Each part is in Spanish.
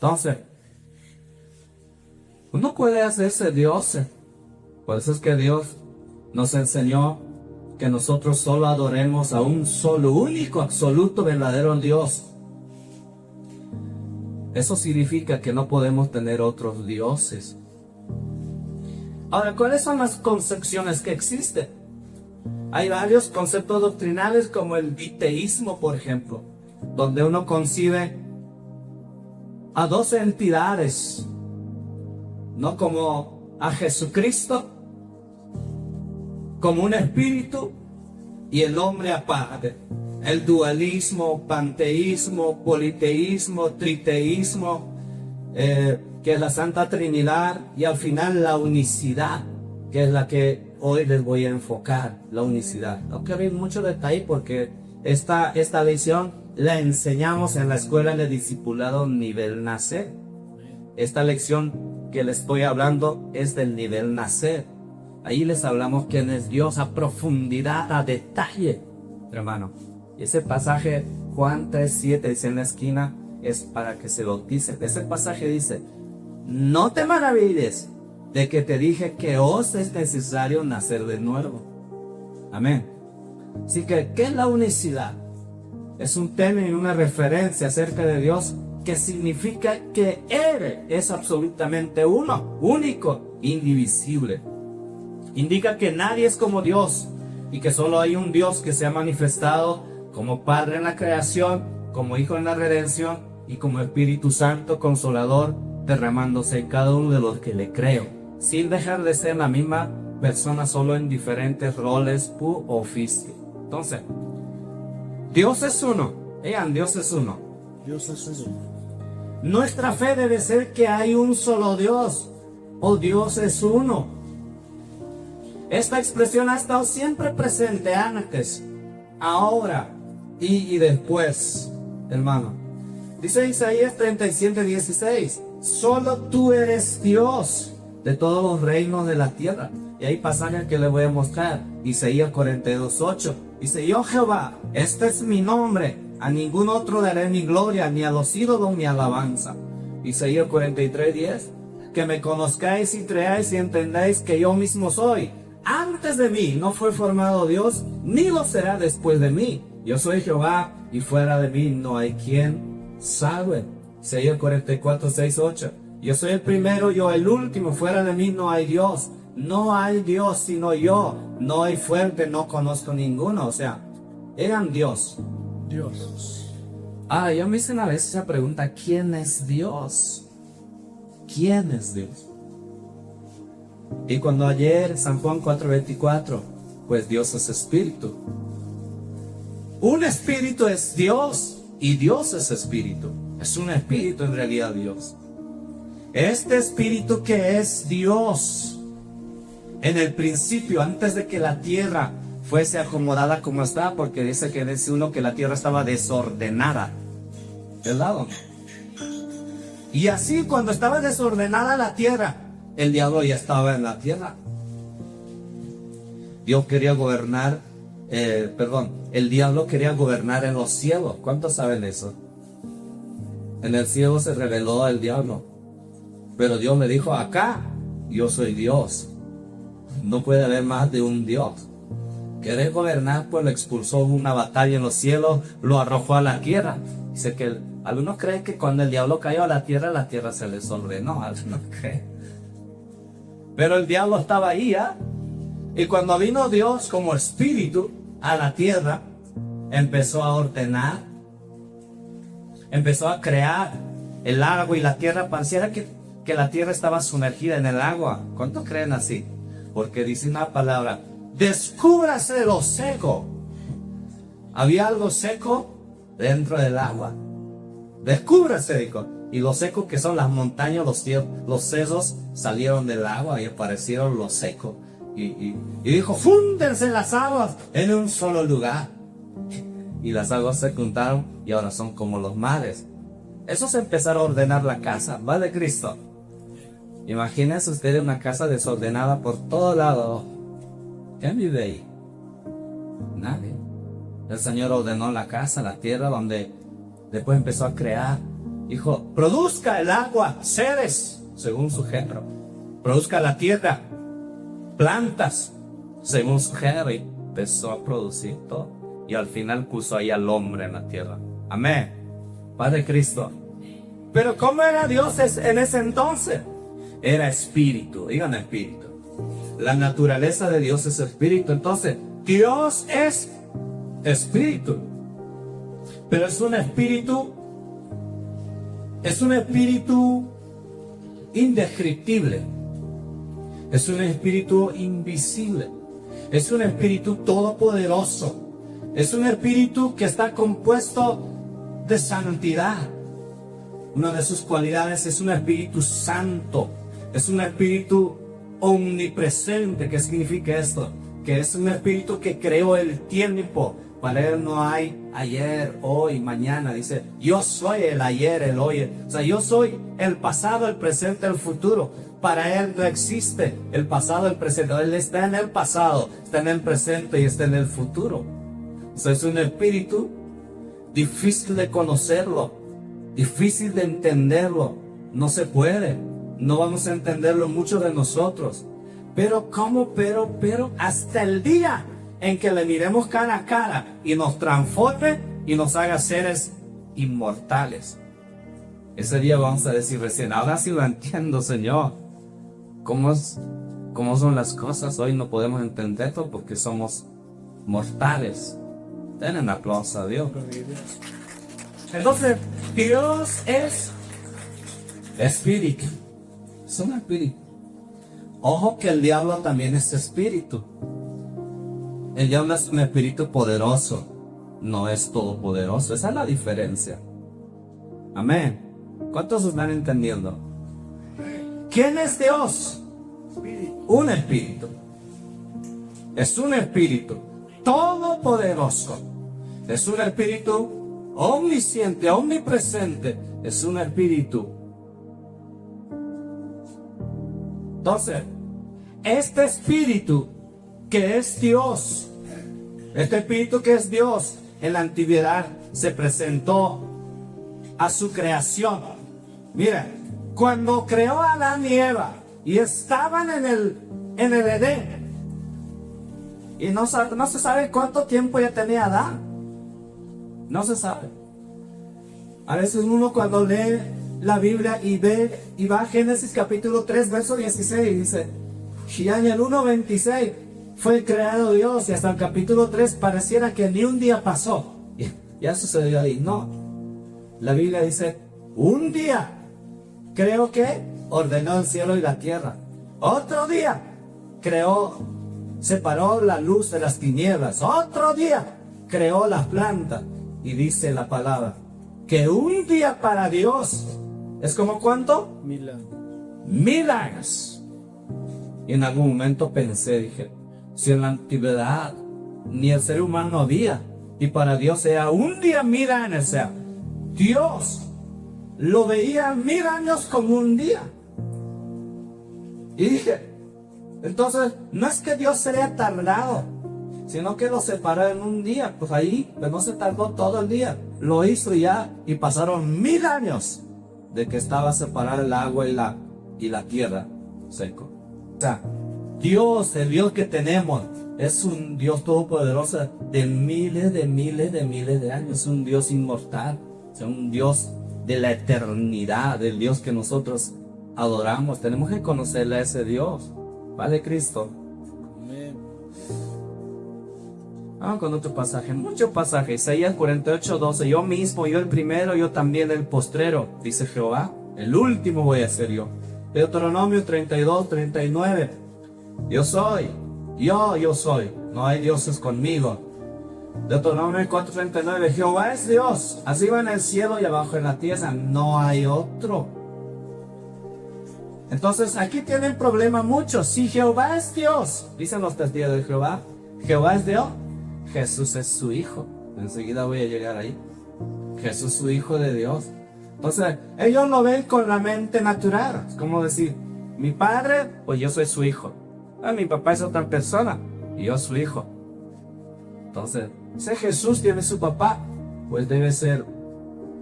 Entonces, uno puede hacerse Dios. Por eso es que Dios nos enseñó que nosotros solo adoremos a un solo, único, absoluto, verdadero Dios. Eso significa que no podemos tener otros dioses. Ahora, ¿cuáles son las concepciones que existen? Hay varios conceptos doctrinales como el biteísmo, por ejemplo, donde uno concibe a dos entidades, no como a Jesucristo, como un espíritu y el hombre aparte. El dualismo, panteísmo, politeísmo, triteísmo, que es la Santa Trinidad, y al final la unicidad, que es la que hoy les voy a enfocar, la unicidad. No quiero ir mucho detalle porque esta lección la enseñamos en la escuela de discipulado nivel nacer. Esta lección que les estoy hablando es del nivel nacer. Ahí les hablamos quién es Dios a profundidad, a detalle, hermano. Y ese pasaje, Juan 3:7, dice en la esquina, es para que se bauticen. Ese pasaje dice: no te maravilles de que te dije que os es necesario nacer de nuevo. Amén. Así que, ¿qué es la unicidad? Es un término, una referencia acerca de Dios que significa que Él es absolutamente uno, único, indivisible. Indica que nadie es como Dios y que solo hay un Dios que se ha manifestado como Padre en la creación, como Hijo en la redención y como Espíritu Santo Consolador derramándose en cada uno de los que le creo, sin dejar de ser la misma persona, solo en diferentes roles u oficio. Entonces, Dios es uno. Vean, Dios es uno. Dios es uno. Nuestra fe debe ser que hay un solo Dios, o Dios es uno. Esta expresión ha estado siempre presente antes, ahora y después, hermano. Dice Isaías 37:16, solo tú eres Dios de todos los reinos de la tierra. Y hay pasajes que les voy a mostrar. Isaías 42:8. Dice: yo Jehová, este es mi nombre, a ningún otro daré mi gloria, ni a los ídolos mi alabanza. Isaías 43:10. Que me conozcáis y creáis y entendáis que yo mismo soy. Antes de mí no fue formado Dios, ni lo será después de mí. Yo soy Jehová, y fuera de mí no hay quien salve. Isaías 44:6-8. Yo soy el primero, yo el último, fuera de mí no hay Dios. No hay Dios sino yo. No hay fuerte, no conozco ninguno. O sea, eran Dios. Dios. Yo me hice una vez esa pregunta: ¿quién es Dios? ¿Quién es Dios? Y cuando ayer, San Juan 4:24, pues Dios es espíritu. Un espíritu es Dios y Dios es espíritu. Es un espíritu en realidad Dios. Este espíritu que es Dios, en el principio, antes de que la tierra fuese acomodada como está, porque dice uno que la tierra estaba desordenada, ¿verdad? Y así, cuando estaba desordenada la tierra, el diablo ya estaba en la tierra. Dios quería gobernar, el diablo quería gobernar en los cielos. ¿Cuántos saben eso? En el cielo se rebeló el diablo, pero Dios le dijo: acá yo soy Dios, no puede haber más de un Dios. Querer gobernar, pues lo expulsó en una batalla en los cielos, lo arrojó a la tierra. Dice que algunos creen que cuando el diablo cayó a la tierra se les ordenó. Algunos creen. Pero el diablo estaba ahí, ¿ya? Y cuando vino Dios como espíritu a la tierra, empezó a ordenar, empezó a crear el agua y la tierra. Pareciera que la tierra estaba sumergida en el agua. ¿Cuántos creen así? Porque dice una palabra: descúbrase lo seco. Había algo seco dentro del agua. Descúbrase, dijo. Y lo seco que son las montañas, los cerros salieron del agua y aparecieron lo seco. Y dijo: fúndense las aguas en un solo lugar. Y las aguas se juntaron y ahora son como los mares. Eso es empezar a ordenar la casa, ¿va de Cristo? Imagínense ustedes una casa desordenada por todo lado. ¿Quién vive ahí? Nadie. El Señor ordenó la casa, la tierra, donde después empezó a crear Dijo, produzca el agua seres, según su género. Produzca la tierra plantas, según su género. Y empezó a producir todo. Y al final puso ahí al hombre en la tierra. Amén. Padre Cristo. Pero ¿cómo era Dios en ese entonces? Era espíritu. Digan espíritu. La naturaleza de Dios es espíritu. Entonces, Dios es espíritu. Pero es un espíritu indescriptible. Es un espíritu invisible. Es un espíritu todopoderoso. Es un espíritu que está compuesto de santidad. Una de sus cualidades es un espíritu santo. Es un espíritu omnipresente. ¿Qué significa esto? Que es un espíritu que creó el tiempo. Para él no hay ayer, hoy, mañana. Dice, yo soy el ayer, el hoy. O sea, yo soy el pasado, el presente, el futuro. Para él no existe el pasado, el presente. Él está en el pasado, está en el presente y está en el futuro. O sea, es un espíritu difícil de conocerlo, difícil de entenderlo. No se puede. No vamos a entenderlo muchos de nosotros. Pero ¿cómo? Pero hasta el día en que le miremos cara a cara y nos transforme y nos haga seres inmortales. Ese día vamos a decir recién, ahora sí lo entiendo, Señor. ¿Cómo son las cosas? Hoy no podemos entenderlo porque somos mortales. Den un aplauso a Dios. Entonces, Dios es espíritu. Es un espíritu. Ojo que el diablo también es espíritu. El diablo es un espíritu poderoso, no es todopoderoso. Esa es la diferencia. Amén. ¿Cuántos están entendiendo? ¿Quién es Dios? Un espíritu. Es un espíritu todopoderoso. Es un espíritu omnisciente, omnipresente. Es un espíritu. Entonces, este espíritu que es Dios, este espíritu que es Dios, en la antigüedad se presentó a su creación. Mira, cuando creó a Adán y Eva y estaban en el Edén, y no se sabe cuánto tiempo ya tenía Adán, no se sabe. A veces uno cuando lee la Biblia y va a Génesis capítulo 3 verso 16 y dice, y en el 1:26 fue creado Dios, y hasta el capítulo 3 pareciera que ni un día pasó. Ya sucedió ahí. No. La Biblia dice, un día creo que ordenó el cielo y la tierra. Otro día separó la luz de las tinieblas. Otro día creó las plantas. Y dice la palabra, que un día para Dios es como ¿cuánto? 1000 años. 1000 años. Y en algún momento pensé, dije, si en la antigüedad ni el ser humano había, y para Dios sea un día 1000 años, o sea, Dios lo veía 1000 años como un día. Y dije, entonces no es que Dios se haya tardado, sino que lo separó en un día. Pues ahí, pues no se tardó todo el día, lo hizo ya, y pasaron 1000 años de que estaba separada el agua y la tierra seco. O sea, Dios, el Dios que tenemos, es un Dios todopoderoso de miles de años. Es un Dios inmortal, es un Dios de la eternidad, del Dios que nosotros adoramos. Tenemos que conocerle a ese Dios. ¿Vale, Cristo? Amén. Vamos con otro pasaje, mucho pasaje. Isaías 48:12. Yo mismo, yo el primero, yo también el postrero, dice Jehová. El último voy a ser yo. Deuteronomio 32:39. Yo soy, yo soy, no hay dioses conmigo. Deuteronomio 4:39. Jehová es Dios, así va en el cielo y abajo en la tierra, no hay otro. Entonces aquí tienen problema muchos. Si Jehová es Dios, dicen los testigos de Jehová, Jehová es Dios, Jesús es su hijo. Enseguida voy a llegar ahí. Jesús es su hijo de Dios. Entonces ellos lo ven con la mente natural. Es como decir, mi padre, pues yo soy su hijo. Mi papá es otra persona y yo su hijo. Entonces, si Jesús tiene su papá, pues debe ser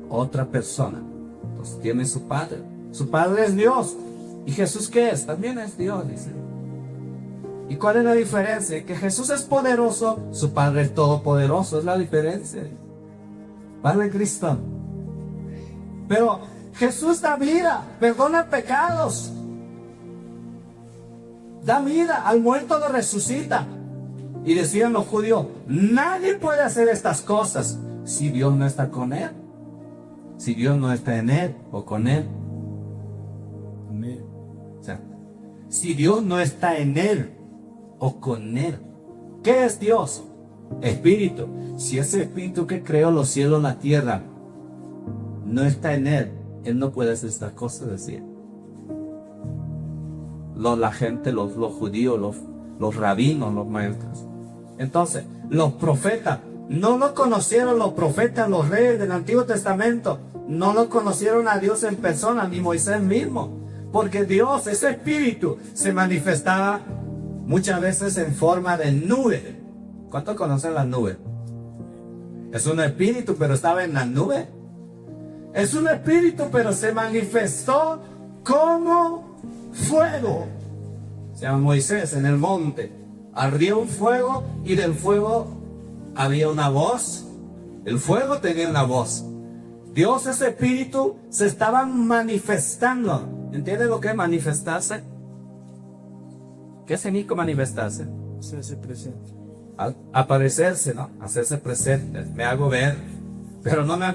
otra persona. Entonces tiene su Padre. Su Padre es Dios. ¿Y Jesús qué es? También es Dios, dice. ¿Y cuál es la diferencia? Que Jesús es poderoso, su Padre es todopoderoso. Es la diferencia. Padre Cristo. Pero Jesús da vida, perdona pecados. Da vida, al muerto lo resucita. Y decían los judíos, nadie puede hacer estas cosas si Dios no está con él. Si Dios no está en él o con él. Amén. O sea, si Dios no está en él o con él. ¿Qué es Dios? Espíritu. Si ese espíritu que creó los cielos y la tierra no está en él, él no puede hacer estas cosas, decía. La gente, los judíos, los rabinos, los maestros. Entonces, los profetas, no lo conocieron los profetas, los reyes del Antiguo Testamento, no lo conocieron a Dios en persona, ni Moisés mismo, porque Dios, ese espíritu, se manifestaba muchas veces en forma de nube. ¿Cuántos conocen la nube? Es un espíritu, pero estaba en la nube. Es un espíritu, pero se manifestó como fuego. Se llama Moisés en el monte. Ardió un fuego y del fuego había una voz. El fuego tenía una voz. Dios, ese espíritu, se estaba manifestando. ¿Entiendes lo que es manifestarse? ¿Qué significa manifestarse? Se hace presente. Aparecerse, ¿no? Hacerse presente. Me hago ver. Pero no me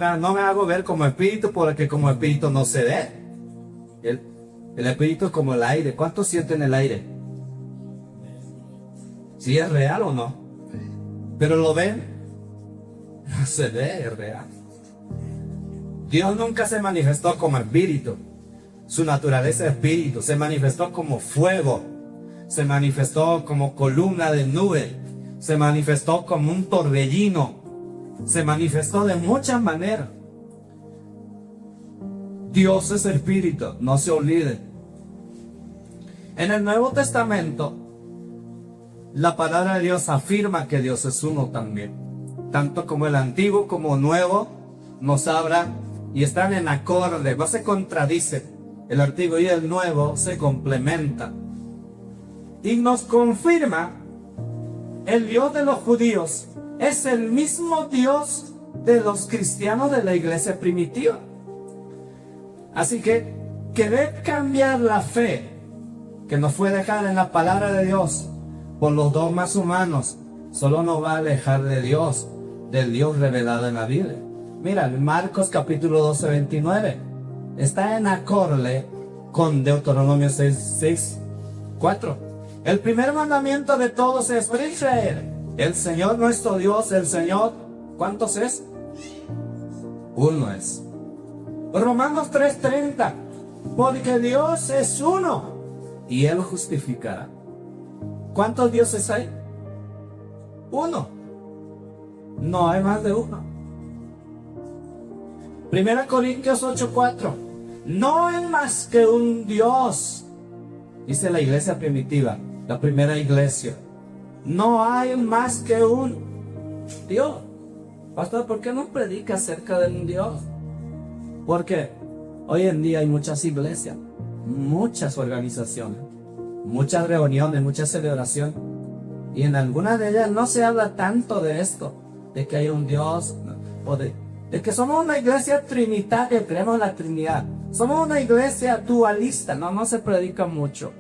hago ver como espíritu, porque como espíritu no se ve. El espíritu es como el aire. ¿Cuántos sienten el aire? ¿Sí es real o no? ¿Pero lo ven? No se ve, es real. Dios nunca se manifestó como espíritu. Su naturaleza es espíritu. Se manifestó como fuego. Se manifestó como columna de nube. Se manifestó como un torbellino. Se manifestó de muchas maneras. Dios es espíritu, no se olvide. En el Nuevo Testamento, la palabra de Dios afirma que Dios es uno también. Tanto como el Antiguo como el Nuevo nos habla y están en acorde, no se contradicen. El Antiguo y el Nuevo se complementan. Y nos confirma el Dios de los judíos es el mismo Dios de los cristianos de la iglesia primitiva. Así que querer cambiar la fe que nos fue dejada en la palabra de Dios por los dogmas humanos solo nos va a alejar de Dios, del Dios revelado en la Biblia. Mira, Marcos capítulo 12, 29 está en acorde con Deuteronomio 6, 4. El primer mandamiento de todos es para Israel. El Señor nuestro Dios, el Señor, ¿cuántos es? Uno es. Romanos 3:30, porque Dios es uno y Él justificará. ¿Cuántos dioses hay? Uno. No hay más de uno. 1 Corintios 8:4, no hay más que un Dios, dice la iglesia primitiva, la primera iglesia. No hay más que un Dios. Pastor, ¿por qué no predica acerca de un Dios? Porque hoy en día hay muchas iglesias, muchas organizaciones, muchas reuniones, muchas celebraciones. Y en algunas de ellas no se habla tanto de esto, de que hay un Dios, o de que somos una iglesia trinitaria, creemos en la Trinidad. Somos una iglesia dualista, no se predica mucho.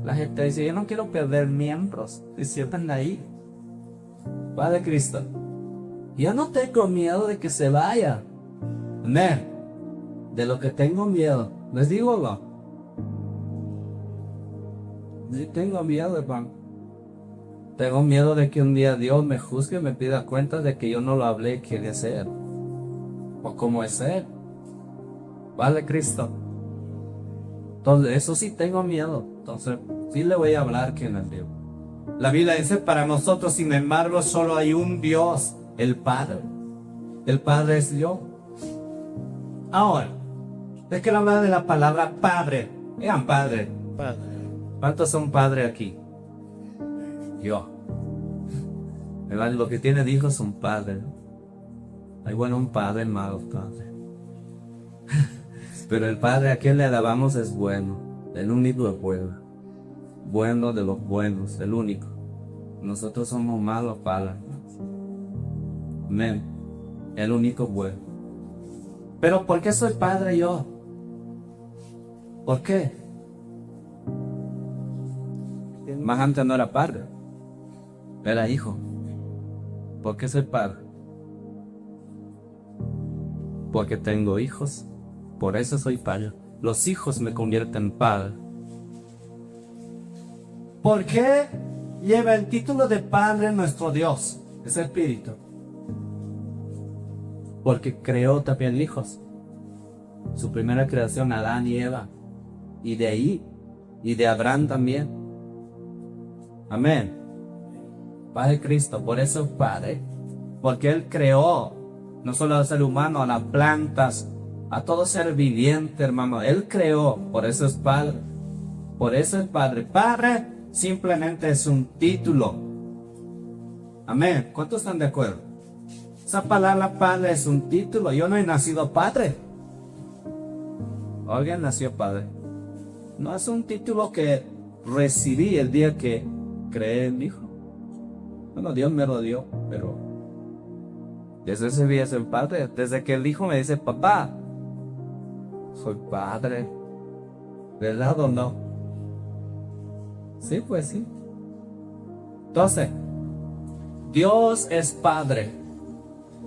La gente dice, yo no quiero perder miembros, y siempre ahí. Padre Cristo, yo no tengo miedo de que se vaya. De lo que tengo miedo, les digo lo. Sí tengo miedo, hermano. Tengo miedo de que un día Dios me juzgue y me pida cuenta de que yo no lo hablé y quería ser. O cómo es Él. Padre Cristo. Entonces, eso sí tengo miedo. Entonces, sí le voy a hablar quién es Dios. La Biblia dice, para nosotros, sin embargo, solo hay un Dios, el Padre. El Padre es Dios. Ahora, ¿de qué hablar de la palabra Padre? Vean, Padre. Padre. ¿Cuántos son padres aquí? Yo. ¿Verdad? Lo que tiene hijos son padres. Hay bueno un padre, malo padre. Pero el Padre a quien le alabamos es bueno, el único de bueno, bueno de los buenos, el único. Nosotros somos malos, Padre. Amén. El único bueno. Pero ¿por qué soy padre yo? ¿Por qué? Más antes no era padre, era hijo. ¿Por qué soy padre? Porque tengo hijos, por eso soy padre. Los hijos me convierten en padre. ¿Por qué lleva el título de Padre nuestro Dios? Es Espíritu. Porque creó también hijos. Su primera creación, Adán y Eva. Y de ahí, y de Abraham también. Amén. Padre Cristo, por eso es Padre. Porque Él creó, no solo al ser humano, a las plantas, a todo ser viviente, hermano. Él creó, por eso es Padre. Por eso es Padre. Padre simplemente es un título. Amén. ¿Cuántos están de acuerdo? Esa palabra padre es un título. Yo no he nacido padre. Alguien nació padre. No es un título que recibí el día que creé en mi hijo. Bueno, Dios me lo dio, pero desde ese día soy padre. Desde que el hijo me dice, papá, soy padre. ¿Verdad o no? Sí, pues sí. Entonces, Dios es Padre.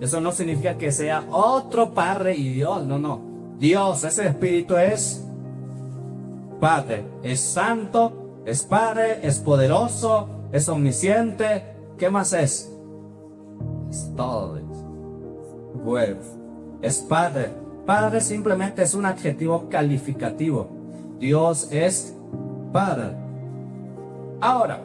Eso no significa que sea otro Padre y Dios, no. Dios, ese Espíritu es Padre. Es santo, es Padre, es poderoso, es omnisciente. ¿Qué más es? Es todo. Bueno, es Padre. Padre simplemente es un adjetivo calificativo. Dios es Padre. Ahora,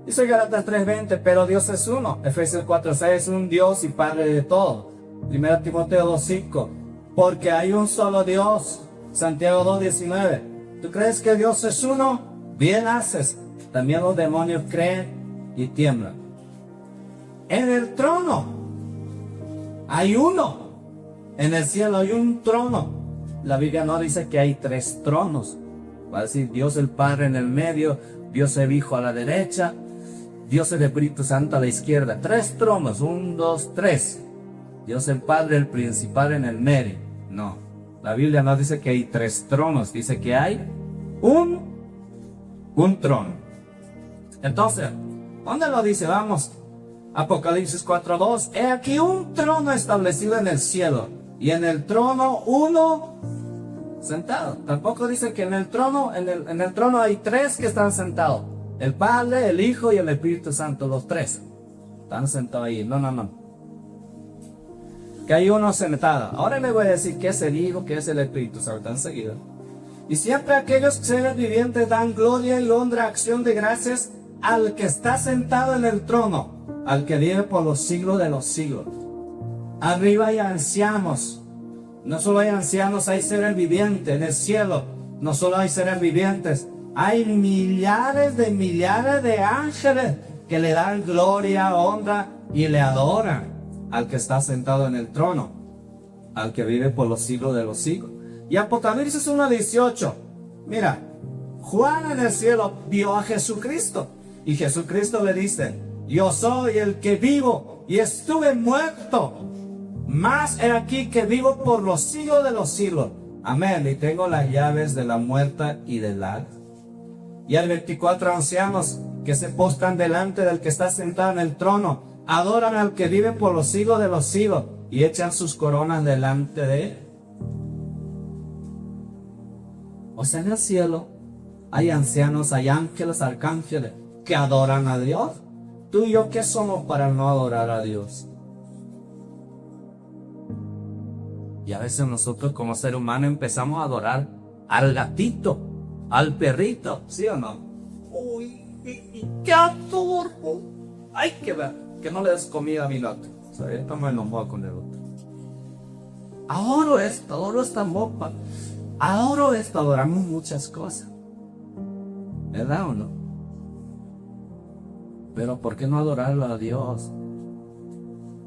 dice Gálatas 3:20, pero Dios es uno. Efesios 4:6 es un Dios y Padre de todo. 1 Timoteo 2:5, porque hay un solo Dios. Santiago 2:19, ¿tú crees que Dios es uno? Bien haces. También los demonios creen y tiemblan. En el trono hay uno. En el cielo hay un trono. La Biblia no dice que hay 3 tronos. Va a decir Dios el Padre en el medio, Dios el Hijo a la derecha, Dios el Espíritu Santo a la izquierda. 3 tronos, 1, 2, 3. Dios el Padre, el principal en el medio. No, la Biblia no dice que hay 3 tronos, dice que hay un trono. Entonces, ¿dónde lo dice? Vamos, Apocalipsis 4:2. He aquí un trono establecido en el cielo, y en el trono uno sentado. Tampoco dice que en el trono, en el trono hay 3 que están sentados. El Padre, el Hijo y el Espíritu Santo, los 3 están sentados ahí. No. Que hay uno sentado. Ahora le voy a decir qué es el Hijo, qué es el Espíritu Santo enseguida. Y siempre aquellos seres vivientes dan gloria y honra, acción de gracias al que está sentado en el trono, al que vive por los siglos de los siglos. Arriba hay ancianos. No solo hay ancianos, hay seres vivientes en el cielo. No solo hay seres vivientes, hay millares de ángeles que le dan gloria, honra y le adoran al que está sentado en el trono, al que vive por los siglos de los siglos. Y Apocalipsis 1:18, mira, Juan en el cielo vio a Jesucristo y Jesucristo le dice, yo soy el que vivo y estuve muerto, mas he aquí que vivo por los siglos de los siglos. Amén. Y tengo las llaves de la muerte y del Hades. Y hay 24 ancianos que se postran delante del que está sentado en el trono, adoran al que vive por los siglos de los siglos y echan sus coronas delante de él. O sea, en el cielo hay ancianos, hay ángeles, arcángeles que adoran a Dios. ¿Tú y yo qué somos para no adorar a Dios? Y a veces nosotros como ser humano empezamos a adorar al gatito, al perrito, ¿sí o no? Uy, qué adoro. Ay, que no le des comida a mi gato. O sea, estamos enojados con el otro. Adoro esta mopa. Adoro esto, adoramos muchas cosas. ¿Verdad o no? Pero ¿por qué no adorarlo a Dios?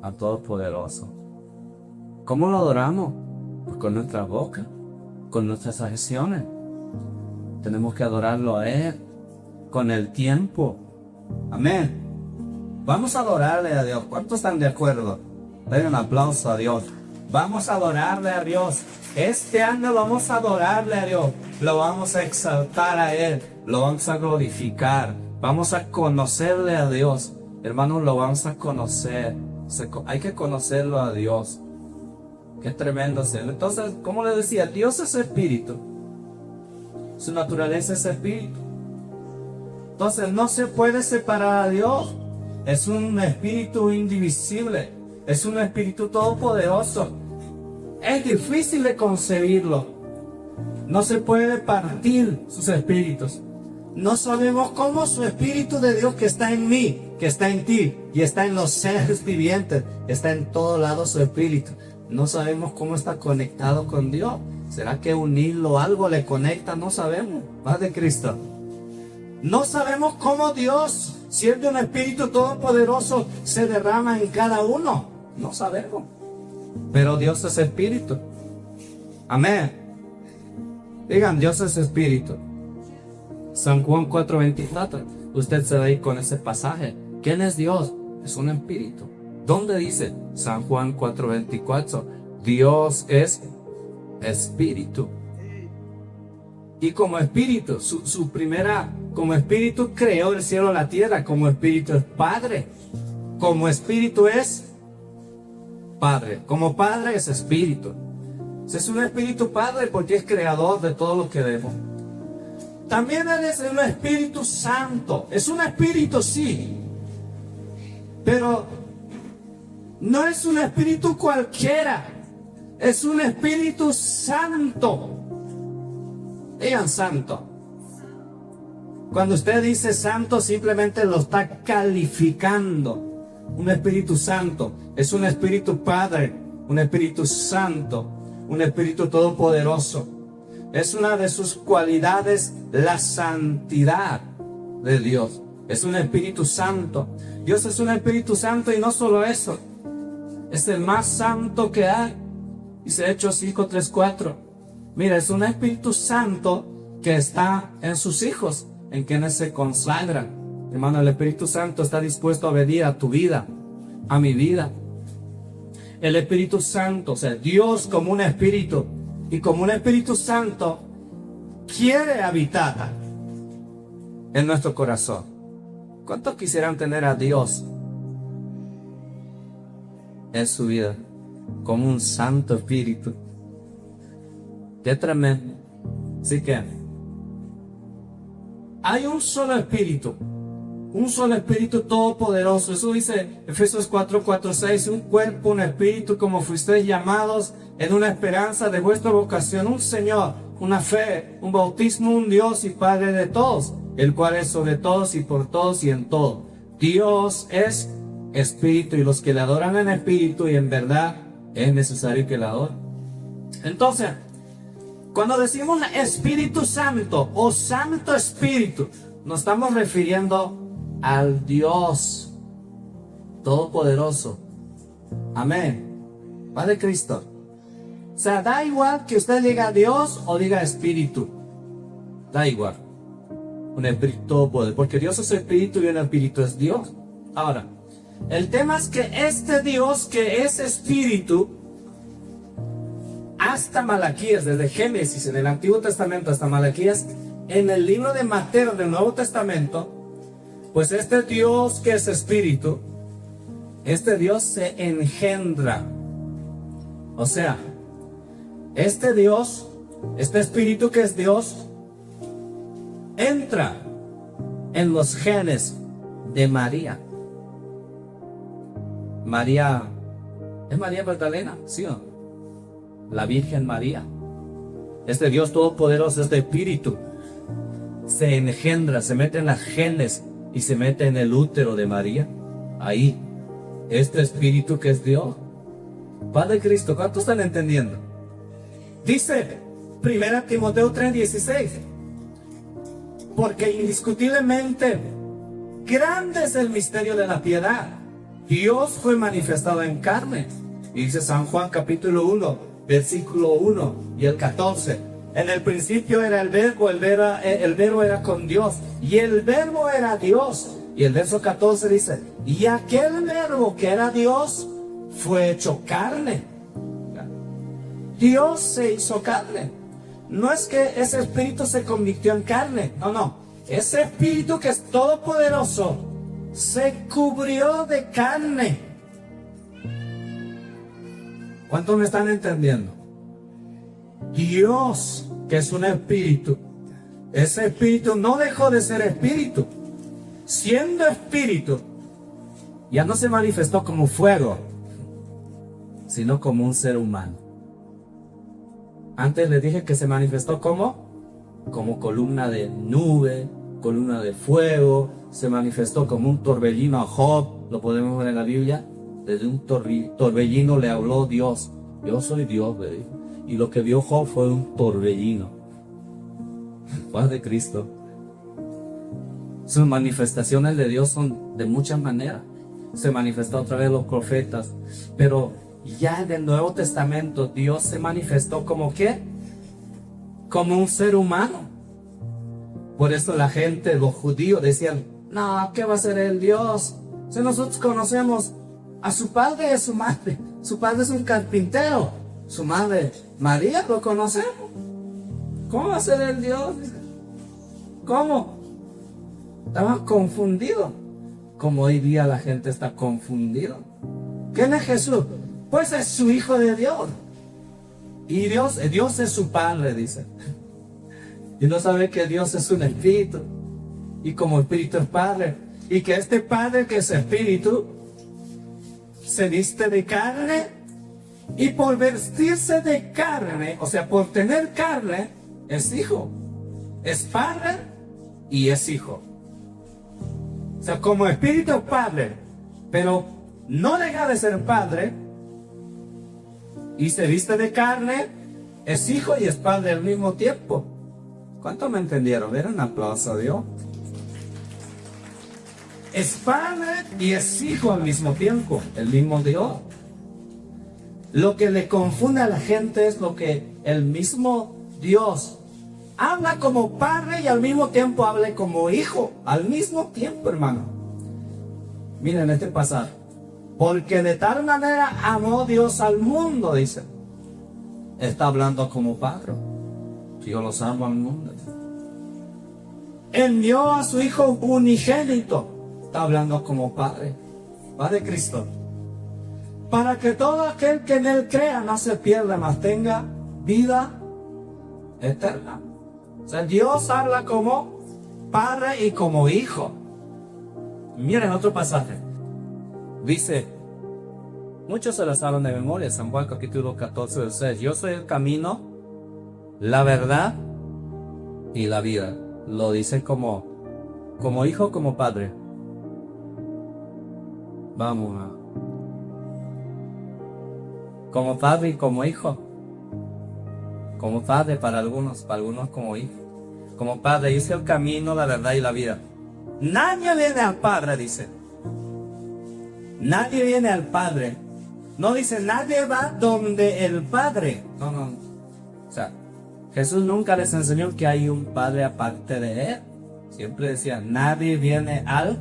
A Todopoderoso. ¿Cómo lo adoramos? Pues con nuestra boca. con nuestras acciones. Tenemos que adorarlo a Él con el tiempo. Amén. Vamos a adorarle a Dios. ¿Cuántos están de acuerdo? Den un aplauso a Dios. Vamos a adorarle a Dios. Este año vamos a adorarle a Dios. Lo vamos a exaltar a Él. Lo vamos a glorificar. Vamos a conocerle a Dios. Hermanos, lo vamos a conocer. Hay que conocerlo a Dios. Qué tremendo es Él. Entonces, como le decía, Dios es espíritu. Su naturaleza es espíritu. Entonces, no se puede separar a Dios. Es un espíritu indivisible. Es un espíritu todopoderoso. Es difícil de concebirlo. No se puede partir sus espíritus. No sabemos cómo su espíritu de Dios que está en mí, que está en ti y está en los seres vivientes, está en todo lado su espíritu. No sabemos cómo está conectado con Dios. ¿Será que un hilo o algo le conecta? No sabemos. Padre Cristo. No sabemos cómo Dios, siendo un espíritu todopoderoso, se derrama en cada uno. No sabemos. Pero Dios es espíritu. Amén. Digan, Dios es espíritu. San Juan 4:24. Usted se va a ir con ese pasaje. ¿Quién es Dios? Es un espíritu. ¿Dónde dice? San Juan 4:24. Dios es espíritu. Y como espíritu, como espíritu creó el cielo y la tierra. Como espíritu es Padre. Como espíritu es Padre. Como Padre es espíritu. Es un espíritu Padre porque es creador de todo lo que vemos. También Él es un Espíritu Santo. Es un espíritu, sí. Pero no es un espíritu cualquiera. Es un Espíritu Santo. Digan santo. Cuando usted dice santo, simplemente lo está calificando. Un Espíritu Santo. Es un Espíritu Padre. Un Espíritu Santo. Un Espíritu Todopoderoso. Es una de sus cualidades la santidad de Dios. Es un Espíritu Santo. Dios es un Espíritu Santo y no solo eso. Es el más santo que hay. Dice Hechos 5:3-4. Mira, es un Espíritu Santo que está en sus hijos, en quienes se consagran. Hermano, el Espíritu Santo está dispuesto a venir a tu vida, a mi vida. El Espíritu Santo, o sea, Dios como un Espíritu y como un Espíritu Santo quiere habitar en nuestro corazón. ¿Cuántos quisieran tener a Dios en su vida como un Santo Espíritu? Qué tremendo. Así que hay un solo Espíritu todopoderoso. Eso dice Efesios 4:4-6. Un cuerpo, un espíritu, como fuisteis llamados en una esperanza de vuestra vocación, un Señor, una fe, un bautismo, un Dios y Padre de todos, el cual es sobre todos y por todos y en todo. Dios es espíritu y los que le adoran en espíritu y en verdad es necesario que le adoren. Entonces, cuando decimos Espíritu Santo o Santo Espíritu, nos estamos refiriendo al Dios Todopoderoso. Amén. Padre Cristo. O sea, da igual que usted diga Dios o diga Espíritu. Da igual. Un Espíritu Todopoderoso. Porque Dios es Espíritu y un Espíritu es Dios. Ahora, el tema es que este Dios que es Espíritu, hasta Malaquías, desde Génesis en el Antiguo Testamento hasta Malaquías, en el libro de Mateo del Nuevo Testamento, pues este Dios que es Espíritu, este Dios se engendra. O sea, este Dios, este Espíritu que es Dios, entra en los genes de María. María, ¿es María Magdalena? ¿Sí o no? La Virgen María. Este Dios Todopoderoso, este Espíritu, se engendra, se mete en las genes y se mete en el útero de María. Ahí, este Espíritu que es Dios. Padre Cristo, ¿cuántos están entendiendo? Dice 1 Timoteo 3:16. Porque indiscutiblemente grande es el misterio de la piedad. Dios fue manifestado en carne. Y dice San Juan capítulo 1, versículo 1 y el 14. En el principio era el verbo era con Dios, y el verbo era Dios. Y el verso 14 dice, y aquel verbo que era Dios fue hecho carne. Dios se hizo carne. No es que ese espíritu se convirtió en carne, no. Ese espíritu que es todopoderoso se cubrió de carne. ¿Cuántos me están entendiendo? Dios, que es un espíritu, ese espíritu no dejó de ser espíritu. Siendo espíritu, ya no se manifestó como fuego, sino como un ser humano. Antes le dije que se manifestó como columna de nube, columna de fuego. Se manifestó como un torbellino a Job, lo podemos ver en la Biblia. Desde un torbellino le habló Dios. Yo soy Dios, le dijo. Y lo que vio Job fue un torbellino. Paz de Cristo. Sus manifestaciones de Dios son de muchas maneras. Se manifestó a través de los profetas. Pero ya en el Nuevo Testamento Dios se manifestó como ¿qué? Como un ser humano. Por eso la gente, los judíos decían, no, ¿qué va a ser el Dios? Si nosotros conocemos a su padre y a su madre. Su padre es un carpintero. Su madre, María, lo conocemos. ¿Cómo va a ser el Dios? ¿Cómo? Estaba confundido. Como hoy día la gente está confundida. ¿Quién es Jesús? Pues es su Hijo de Dios. Y Dios es su Padre, dice. Y no sabe que Dios es un espíritu. Y como espíritu es Padre. Y que este Padre que es espíritu se viste de carne. Y por vestirse de carne, o sea, por tener carne, es hijo. Es Padre y es hijo. O sea, como espíritu es Padre, pero no deja de ser Padre. Y se viste de carne, es hijo y es Padre al mismo tiempo. ¿Cuántos me entendieron? ¿Vieron? Un aplauso a Dios. Es Padre y es hijo al mismo tiempo, el mismo Dios. Lo que le confunde a la gente es lo que el mismo Dios habla como Padre y al mismo tiempo habla como hijo. Al mismo tiempo, hermano. Miren este pasaje. Porque de tal manera amó Dios al mundo, dice. Está hablando como Padre. Yo los amo al mundo. Envió a su Hijo unigénito. Está hablando como Padre. Padre Cristo. Para que todo aquel que en Él crea no se pierda, mas tenga vida eterna. O sea, Dios habla como Padre y como Hijo. Miren otro pasaje. Dice, muchos se lo saben de memoria, San Juan capítulo 14, verso 6. Yo soy el camino, la verdad y la vida. Lo dice como Hijo, como Padre. Vamos a... Como Padre y como Hijo. Como Padre para algunos como Hijo. Como Padre, dice el camino, la verdad y la vida. Nadie viene al Padre, dice. Nadie viene al Padre. No dice, nadie va donde el Padre. No. O sea, Jesús nunca les enseñó que hay un Padre aparte de Él. Siempre decía, nadie viene al...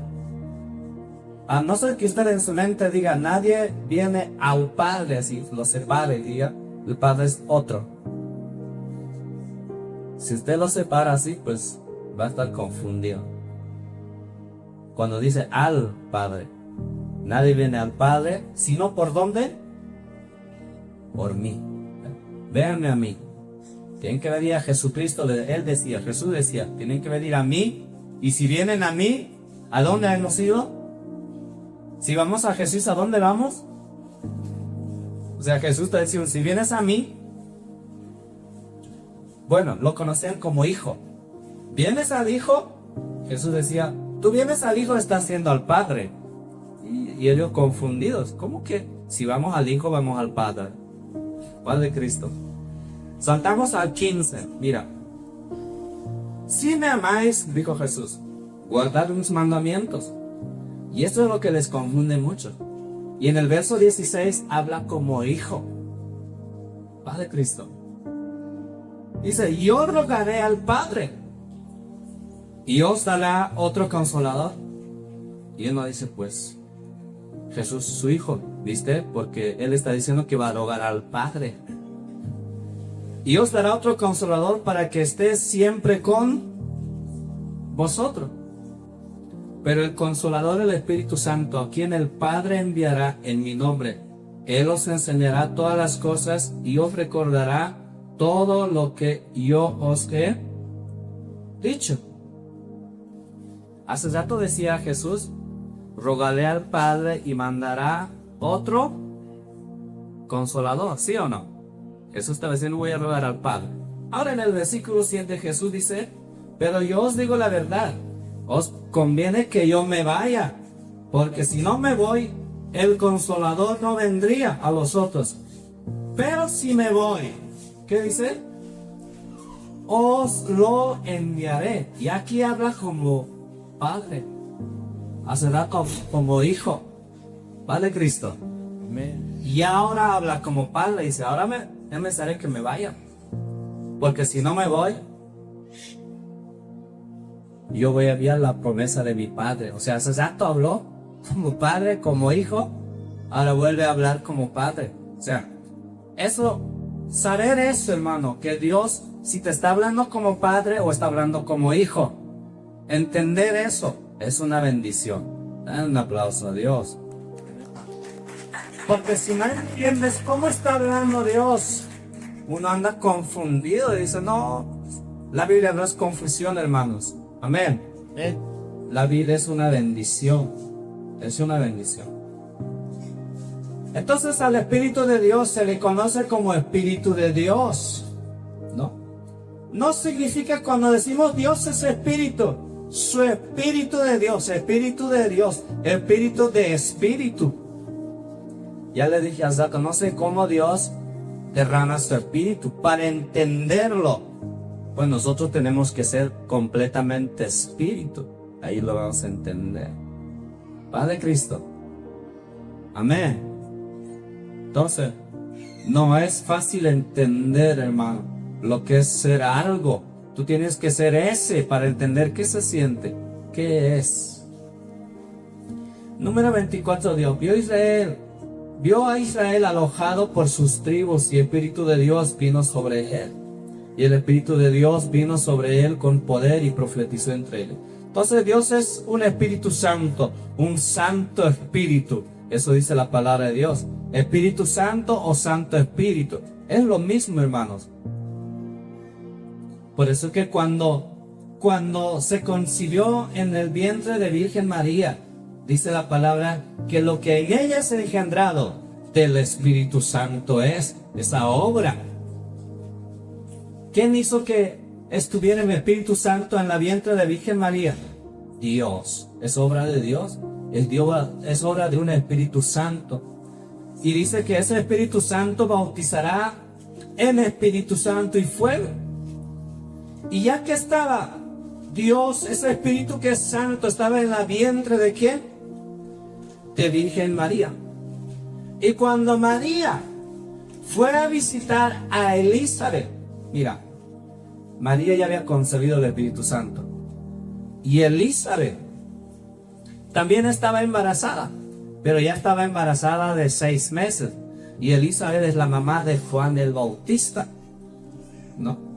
A no ser que usted en su mente diga, nadie viene al Padre, así lo separe y diga, el Padre es otro. Si usted lo separa así, pues va a estar confundido. Cuando dice al Padre, nadie viene al Padre, sino ¿por dónde? Por mí. Véanme a mí. Tienen que venir a Jesucristo. Jesús decía, tienen que venir a mí. Y si vienen a mí, ¿a dónde hemos ido? Si vamos a Jesús, ¿a dónde vamos? O sea, Jesús te decía, si vienes a mí, bueno, lo conocían como hijo. ¿Vienes al hijo? Jesús decía, tú vienes al hijo, estás siendo al Padre. Y ellos confundidos, ¿cómo que si vamos al hijo, vamos al Padre? Padre Cristo. Saltamos al 15, mira. Si me amáis, dijo Jesús, guardad mis mandamientos. Y esto es lo que les confunde mucho. Y en el verso 16 habla como hijo. Padre Cristo. Dice, yo rogaré al Padre y os dará otro consolador. Y él no dice, pues, Jesús su Hijo, ¿viste? Porque él está diciendo que va a rogar al Padre. Y os dará otro consolador para que esté siempre con vosotros. Pero el consolador, el Espíritu Santo, a quien el Padre enviará en mi nombre, Él os enseñará todas las cosas y os recordará todo lo que yo os he dicho. Hace rato decía Jesús, rogaré al Padre y mandará otro consolador, ¿sí o no? Jesús está diciendo, voy a rogar al Padre. Ahora en el versículo 7 Jesús dice, pero yo os digo la verdad, os conviene que yo me vaya, porque si no me voy, el consolador no vendría a vosotros. Pero si me voy, ¿qué dice? Os lo enviaré. Y aquí habla como Padre, hace rato como Hijo, ¿vale, Cristo? Amén. Y ahora habla como Padre, dice, ahora es necesario que me vaya, porque si no me voy, yo voy a enviar la promesa de mi Padre. O sea, hace rato habló como Padre, como Hijo, ahora vuelve a hablar como Padre. O sea, eso, saber eso, hermano, que Dios, si te está hablando como Padre o está hablando como Hijo, entender eso es una bendición. Dan un aplauso a Dios. Porque si no entiendes cómo está hablando Dios, uno anda confundido y dice, no, la Biblia no es confusión, hermanos. Amén. La Biblia es una bendición. Es una bendición. Entonces al Espíritu de Dios se le conoce como Espíritu de Dios. ¿No? No significa cuando decimos Dios es Espíritu. Su Espíritu de Dios, Espíritu de Dios, Espíritu de Espíritu. Ya le dije a Zaco, no sé cómo Dios derrama su Espíritu. Para entenderlo, pues nosotros tenemos que ser completamente Espíritu. Ahí lo vamos a entender. Padre Cristo. Amén. Entonces, no es fácil entender, hermano, lo que es ser algo. Tú tienes que ser ese para entender qué se siente, qué es. Número 24, Dios vio a Israel alojado por sus tribus y el Espíritu de Dios vino sobre él. Y el Espíritu de Dios vino sobre él con poder y profetizó entre ellos. Entonces Dios es un Espíritu Santo, un Santo Espíritu. Eso dice la palabra de Dios. Espíritu Santo o Santo Espíritu. Es lo mismo, hermanos. Por eso que cuando se concibió en el vientre de Virgen María, dice la palabra que lo que en ella es engendrado del Espíritu Santo es esa obra. ¿Quién hizo que estuviera el Espíritu Santo en la vientre de Virgen María? Dios. Es obra de Dios. Es obra de un Espíritu Santo. Y dice que ese Espíritu Santo bautizará en Espíritu Santo y fuego. Y ya que estaba Dios, ese Espíritu que es santo, estaba en la vientre ¿de quién? De Virgen María. Y cuando María fue a visitar a Elizabeth, mira, María ya había concebido el Espíritu Santo. Y Elizabeth también estaba embarazada, pero ya estaba embarazada de 6 meses. Y Elizabeth es la mamá de Juan el Bautista, ¿no?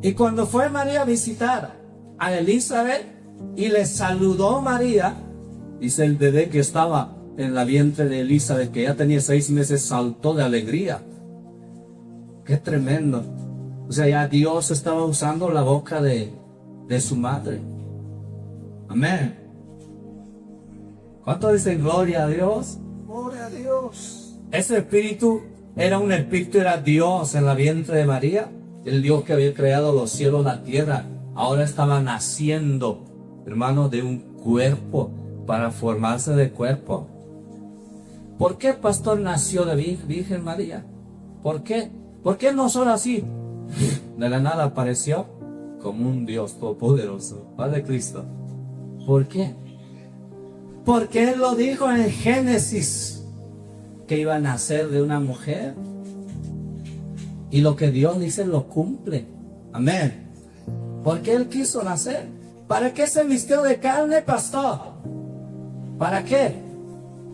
Y cuando fue María a visitar a Elizabeth y le saludó María, dice el bebé que estaba en la vientre de Elizabeth, que ya tenía 6 meses, saltó de alegría. ¡Qué tremendo! O sea, ya Dios estaba usando la boca de su madre. Amén. ¿Cuánto dicen gloria a Dios? Gloria a Dios. Ese espíritu era Dios en la vientre de María. El Dios que había creado los cielos, la tierra, ahora estaba naciendo, hermano, de un cuerpo para formarse de cuerpo. ¿Por qué el pastor nació de Virgen María? ¿Por qué? ¿Por qué no solo así? De la nada apareció como un Dios todopoderoso, Padre Cristo. ¿Por qué? Porque Él lo dijo en Génesis, que iba a nacer de una mujer. Y lo que Dios dice lo cumple. Amén. Porque Él quiso nacer. ¿Para qué se vistió de carne, pastor? ¿Para qué?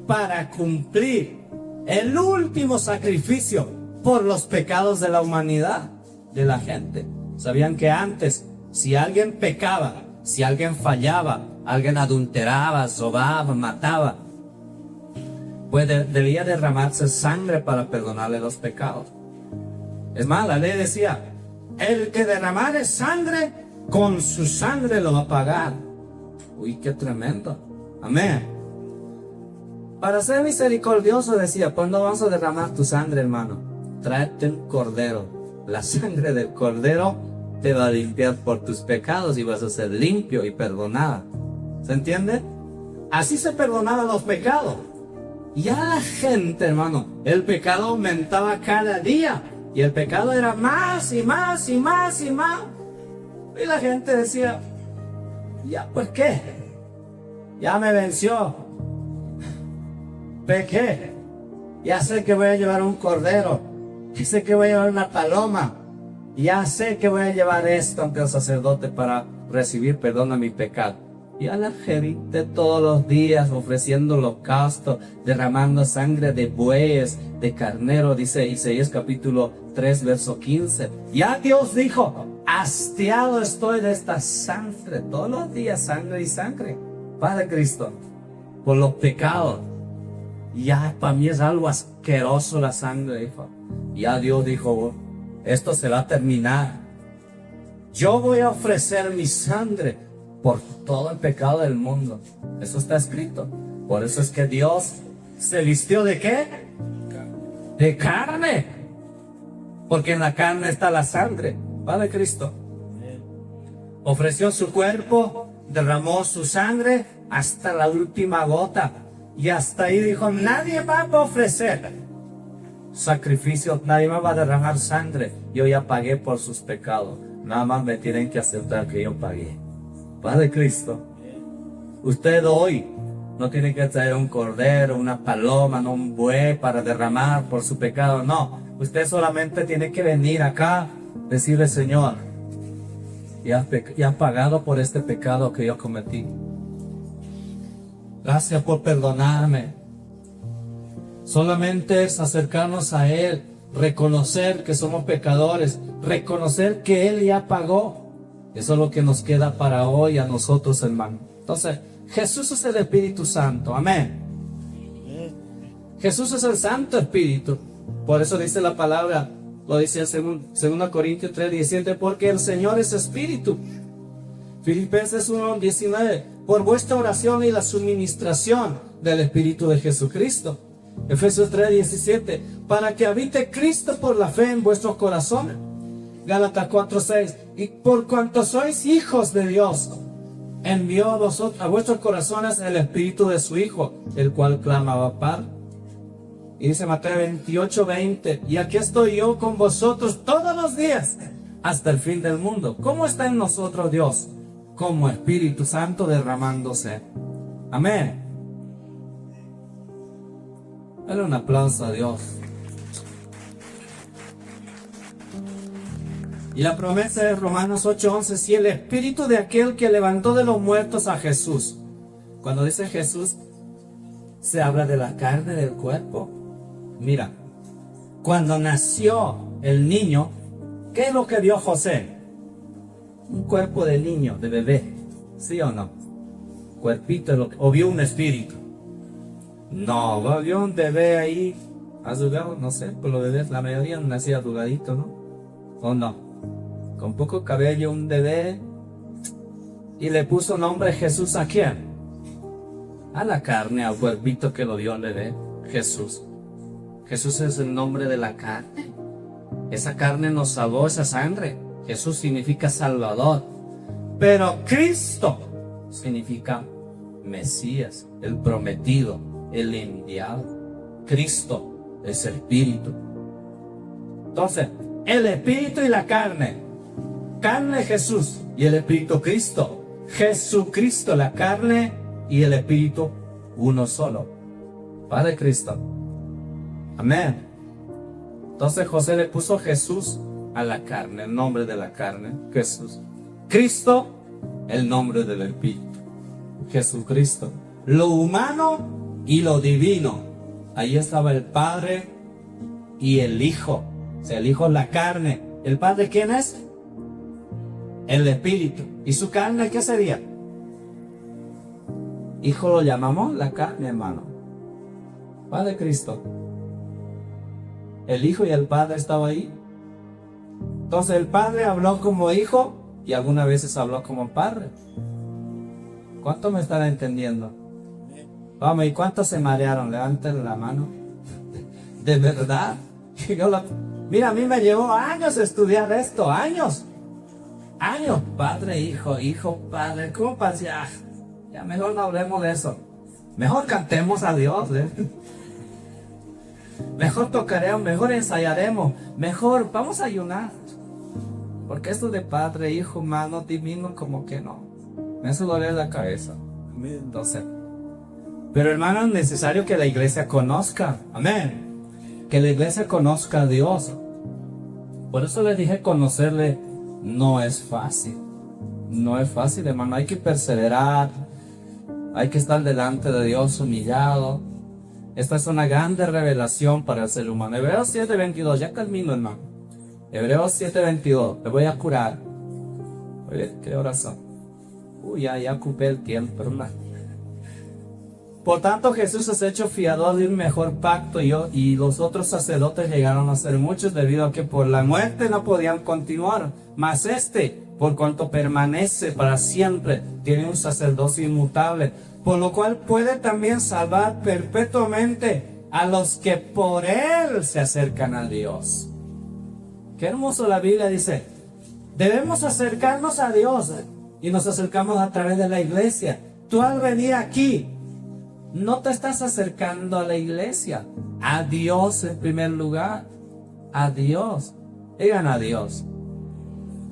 Para cumplir el último sacrificio por los pecados de la humanidad, de la gente. ¿Sabían que antes, si alguien pecaba, si alguien fallaba, alguien adulteraba, robaba, mataba, pues debía derramarse sangre para perdonarle los pecados? Es más, la ley decía, el que derramare sangre, con su sangre lo va a pagar. Uy, qué tremendo. Amén. Para ser misericordioso decía, pues no vas a derramar tu sangre, hermano. Tráete un cordero. La sangre del cordero te va a limpiar por tus pecados y vas a ser limpio y perdonado. ¿Se entiende? Así se perdonaban los pecados. Y a la gente, hermano, el pecado aumentaba cada día. Y el pecado era más y más y más y más. Y la gente decía, ya pues qué, ya me venció, pequé, ya sé que voy a llevar un cordero, ya sé que voy a llevar una paloma, ya sé que voy a llevar esto ante el sacerdote para recibir perdón a mi pecado. Y a la gente todos los días ofreciendo holocausto, derramando sangre de bueyes, de carnero, dice Isaías capítulo 3, verso 15. Ya Dios dijo, hastiado estoy de esta sangre, todos los días sangre y sangre, Padre Cristo, por los pecados. Ya para mí es algo asqueroso la sangre, hijo. Ya Dios dijo, esto se va a terminar. Yo voy a ofrecer mi sangre por todo el pecado del mundo. Eso está escrito. Por eso es que Dios se vistió ¿de qué? De carne. Porque en la carne está la sangre, Padre Cristo. Ofreció su cuerpo, derramó su sangre hasta la última gota. Y hasta ahí dijo, nadie va a ofrecer sacrificio, nadie más va a derramar sangre. Yo ya pagué por sus pecados. Nada más me tienen que aceptar que yo pagué. Padre Cristo, usted hoy no tiene que traer un cordero, una paloma, no un buey para derramar por su pecado. No, usted solamente tiene que venir acá, decirle, Señor, ya has pagado por este pecado que yo cometí. Gracias por perdonarme. Solamente es acercarnos a Él, reconocer que somos pecadores, reconocer que Él ya pagó. Eso es lo que nos queda para hoy a nosotros, hermano. Entonces, Jesús es el Espíritu Santo. Amén. Jesús es el Santo Espíritu. Por eso dice la palabra, lo dice en 2 Corintios 3:17, porque el Señor es Espíritu. Filipenses 1:19, por vuestra oración y la suministración del Espíritu de Jesucristo. Efesios 3:17, para que habite Cristo por la fe en vuestros corazones. Gálatas 4:6, y por cuanto sois hijos de Dios, envió a vuestros corazones el Espíritu de su Hijo, el cual clamaba Padre. Y dice Mateo 28:20, y aquí estoy yo con vosotros todos los días, hasta el fin del mundo. ¿Cómo está en nosotros Dios? Como Espíritu Santo derramándose. Amén. Dale un aplauso a Dios. Y la promesa de Romanos 8:11, si el espíritu de aquel que levantó de los muertos a Jesús. Cuando dice Jesús, se habla de la carne del cuerpo. Mira, cuando nació el niño, ¿qué es lo que vio José? Un cuerpo de niño, de bebé, ¿sí o no? Cuerpito, o vio un espíritu. No, vio un bebé ahí, azulado, no sé, por los bebés, la mayoría nacía azuladito, ¿no? ¿O no? Con poco cabello, un bebé, y le puso nombre Jesús. ¿A quién? A la carne, al cuerpito que lo dio el bebé, Jesús. Jesús es el nombre de la carne. Esa carne nos salvó, esa sangre. Jesús significa Salvador. Pero Cristo significa Mesías, el prometido, el enviado. Cristo es Espíritu. Entonces, el Espíritu y la carne. Carne Jesús y el Espíritu Cristo. Jesucristo, la carne y el Espíritu, uno solo. Padre Cristo. Amén. Entonces José le puso Jesús a la carne, el nombre de la carne, Jesús. Cristo, el nombre del Espíritu, Jesucristo. Lo humano y lo divino. Ahí estaba el Padre y el Hijo. O sea, el Hijo es la carne. ¿El Padre quién es? El Espíritu. ¿Y su carne qué sería? Hijo lo llamamos la carne, hermano. Padre Cristo. El Hijo y el Padre estaban ahí. Entonces el Padre habló como Hijo y algunas veces habló como Padre. ¿Cuántos me están entendiendo? Vamos, ¿y cuántos se marearon? Levanten la mano. De verdad. Mira, a mí me llevó años estudiar esto, años. Años, Padre, Hijo, Hijo, Padre. ¿Cómo pasa? Ya mejor no hablemos de eso. Mejor cantemos a Dios, ¿eh? Mejor tocaremos, mejor ensayaremos, mejor vamos a ayunar. Porque esto de Padre, Hijo, Humano, Divino, como que no. Me hace doler la cabeza. Entonces, pero hermano, es necesario que la iglesia conozca. Amén. Que la iglesia conozca a Dios. Por eso les dije, conocerle no es fácil. No es fácil, hermano. Hay que perseverar. Hay que estar delante de Dios humillado. Esta es una grande revelación para el ser humano. Hebreos 7:22, ya termino, hermano. Hebreos 7:22, te voy a curar. Oye, qué oración. Ya ocupé el tiempo, hermano. Por tanto, Jesús es hecho fiador de un mejor pacto y los otros sacerdotes llegaron a ser muchos debido a que por la muerte no podían continuar. Mas por cuanto permanece para siempre, tiene un sacerdocio inmutable, por lo cual puede también salvar perpetuamente a los que por él se acercan a Dios. Qué hermoso la Biblia dice, debemos acercarnos a Dios y nos acercamos a través de la iglesia. Tú al venir aquí, no te estás acercando a la iglesia, a Dios en primer lugar, a Dios. Digan a Dios.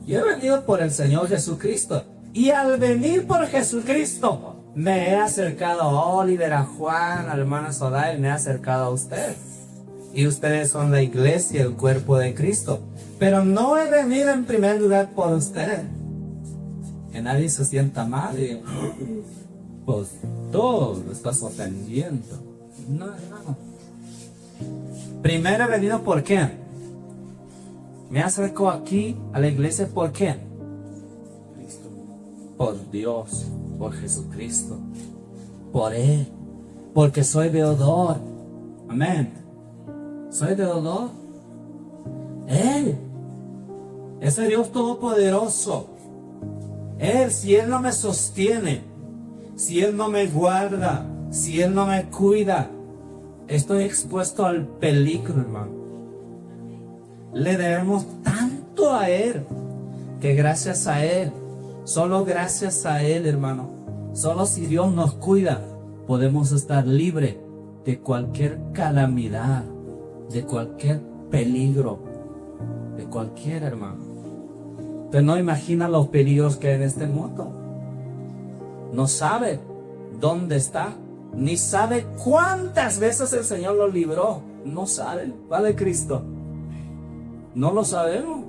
Yo he venido por el Señor Jesucristo y al venir por Jesucristo me he acercado a Oliver, a Juan, a la hermana Sodai, me he acercado a usted. Y ustedes son la iglesia, el cuerpo de Cristo. Pero no he venido en primer lugar por usted. Que nadie se sienta mal y pues todo lo estás ofendiendo. No. Primero he venido por quién. Me acerco aquí a la iglesia por quién. Por Dios, por Jesucristo, por Él, porque soy deudor. Amén. Soy deudor. Él, ese Dios todopoderoso. Él, si Él no me sostiene, si Él no me guarda, si Él no me cuida, estoy expuesto al peligro, hermano. Le debemos tanto a Él, que gracias a Él, solo gracias a Él, hermano, solo si Dios nos cuida, podemos estar libres de cualquier calamidad, de cualquier peligro, de cualquier, hermano. Usted no imagina los peligros que hay en este mundo. No sabe dónde está, ni sabe cuántas veces el Señor lo libró. No sabe, ¿vale, Cristo? No lo sabemos.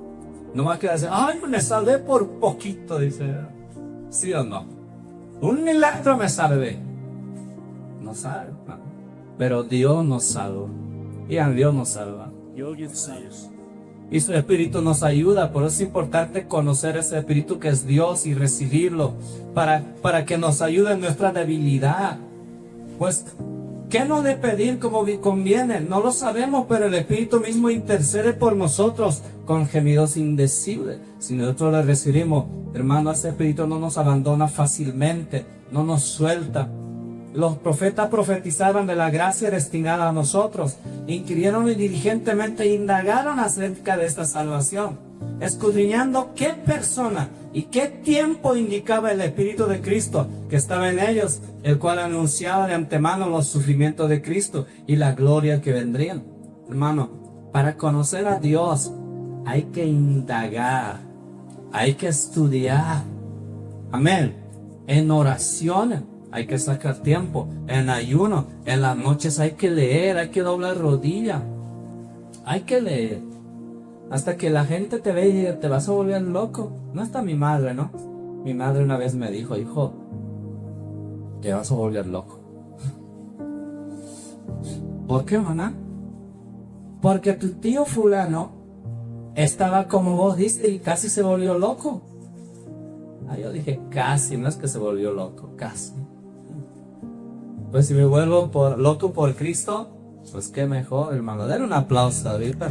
No más que decir, ay, me salvé por poquito, dice. ¿Sí o no? Un milagro me salvé. No sabe, no. Pero Dios nos salva. Y a Dios nos salva. Y su Espíritu nos ayuda. Por eso es importante conocer ese Espíritu que es Dios y recibirlo para que nos ayude en nuestra debilidad. Pues, ¿qué no de pedir como conviene? No lo sabemos, pero el Espíritu mismo intercede por nosotros con gemidos indecibles. Si nosotros le recibimos, hermano, ese Espíritu no nos abandona fácilmente, no nos suelta. Los profetas profetizaban de la gracia destinada a nosotros, inquirieron y diligentemente indagaron acerca de esta salvación, escudriñando qué persona y qué tiempo indicaba el Espíritu de Cristo que estaba en ellos, el cual anunciaba de antemano los sufrimientos de Cristo y la gloria que vendrían. Hermano, para conocer a Dios hay que indagar, hay que estudiar. Amén. En oraciones hay que sacar tiempo, en ayuno, en las noches hay que leer, hay que doblar rodilla, hay que leer. Hasta que la gente te ve y te vas a volver loco. No está mi madre, ¿no? Mi madre una vez me dijo, hijo, te vas a volver loco. ¿Por qué, maná? Porque tu tío fulano estaba como vos diste y casi se volvió loco. Yo dije casi, no es que se volvió loco, casi. Pues si me vuelvo loco por Cristo, pues qué mejor, hermano. Denle un aplauso ahorita.